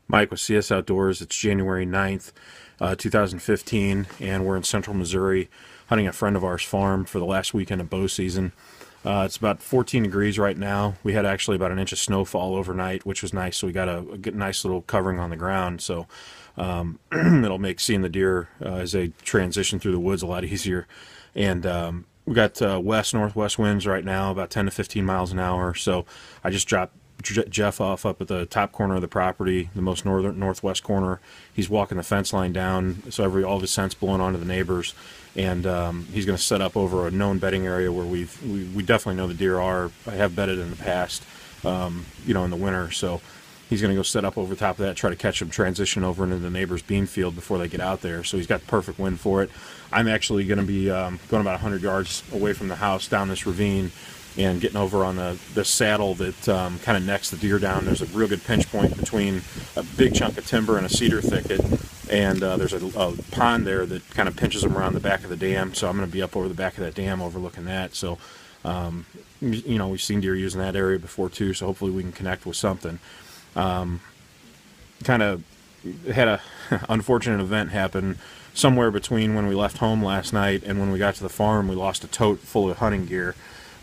Mike with CS Outdoors. It's January 9th, 2015, and we're in central Missouri hunting a friend of ours' farm for the last weekend of bow season. It's about 14 degrees right now. We had actually about an inch of snowfall overnight, which was nice, so we got a good, nice little covering on the ground. So it'll make seeing the deer as they transition through the woods a lot easier. And we got west-northwest winds right now, about 10 to 15 miles an hour. So I just dropped Jeff off up at the top corner of the property, the most northwest corner. He's walking the fence line down, so all of his scent's blowing onto the neighbors, and he's going to set up over a known bedding area where we definitely know the deer are. I have bedded in the past, in the winter, so he's going to go set up over top of that, try to catch them transition over into the neighbor's bean field before they get out there. So he's got the perfect wind for it. I'm actually going to be going about 100 yards away from the house down this ravine and getting over on the saddle that kind of necks the deer down. There's a real good pinch point between a big chunk of timber and a cedar thicket, and there's a pond there that kind of pinches them around the back of the dam. So I'm going to be up over the back of that dam overlooking that. So, we've seen deer using that area before too, so hopefully we can connect with something. Kind of had a unfortunate event happen somewhere between when we left home last night and when we got to the farm. We lost a tote full of hunting gear.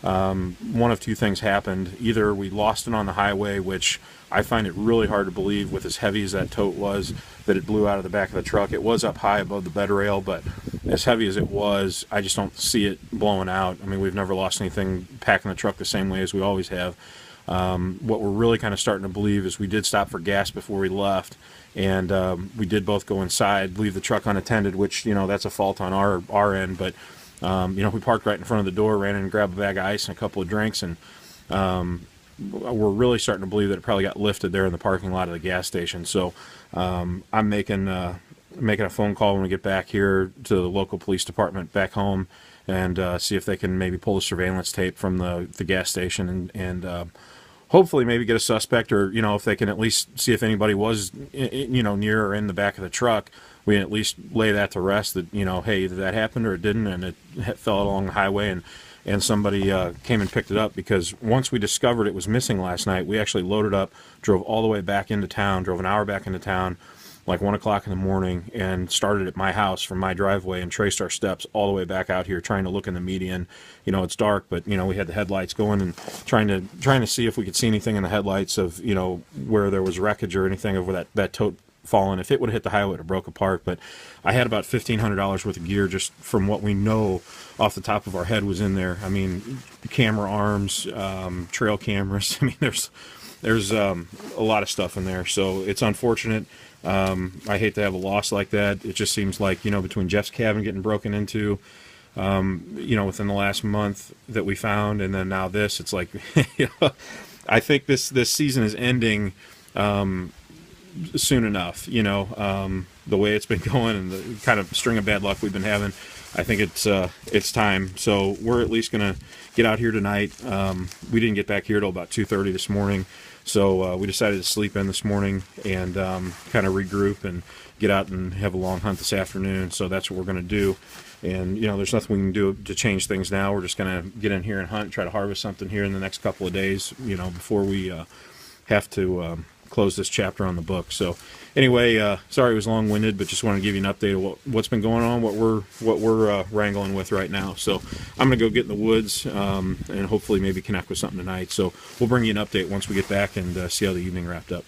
One of two things happened. Either we lost it on the highway, which I find it really hard to believe with as heavy as that tote was, that it blew out of the back of the truck. It was up high above the bed rail, but as heavy as it was, I just don't see it blowing out. I mean, we've never lost anything packing the truck the same way as we always have. What we're really kind of starting to believe is we did stop for gas before we left, and we did both go inside, leave the truck unattended, which, that's a fault on our end, but we parked right in front of the door, ran in and grabbed a bag of ice and a couple of drinks, and we're really starting to believe that it probably got lifted there in the parking lot of the gas station. So I'm making a phone call when we get back here to the local police department back home and see if they can maybe pull the surveillance tape from the gas station and hopefully maybe get a suspect, or if they can at least see if anybody was near or in the back of the truck. We can at least lay that to rest, that hey, either that happened or it didn't, and it fell along the highway and somebody came and picked it up. Because once we discovered it was missing last night, we actually loaded up, drove all the way back into town, drove an hour back into town, like 1 o'clock in the morning, and started at my house from my driveway and traced our steps all the way back out here, trying to look in the median. It's dark, but we had the headlights going and trying to see if we could see anything in the headlights of where there was wreckage or anything of where that tote fallen. If it would have hit the highway, it would have broke apart. But I had about $1,500 worth of gear just from what we know off the top of our head was in there. I mean, camera arms, trail cameras. I mean, there's a lot of stuff in there. So it's unfortunate. I hate to have a loss like that. It just seems like, between Jeff's cabin getting broken into, within the last month that we found, and then now this, it's like, I think this season is ending soon enough. The way it's been going and the kind of string of bad luck we've been having, I think it's time. So we're at least going to get out here tonight. We didn't get back here till about 2:30 this morning. So we decided to sleep in this morning and kind of regroup and get out and have a long hunt this afternoon. So that's what we're going to do. And, there's nothing we can do to change things now. We're just going to get in here and hunt, try to harvest something here in the next couple of days, before we have to close this chapter on the book. So anyway, sorry it was long-winded, but just wanted to give you an update of what's been going on, what we're wrangling with right now. So I'm going to go get in the woods and hopefully maybe connect with something tonight. So we'll bring you an update once we get back and see how the evening wrapped up.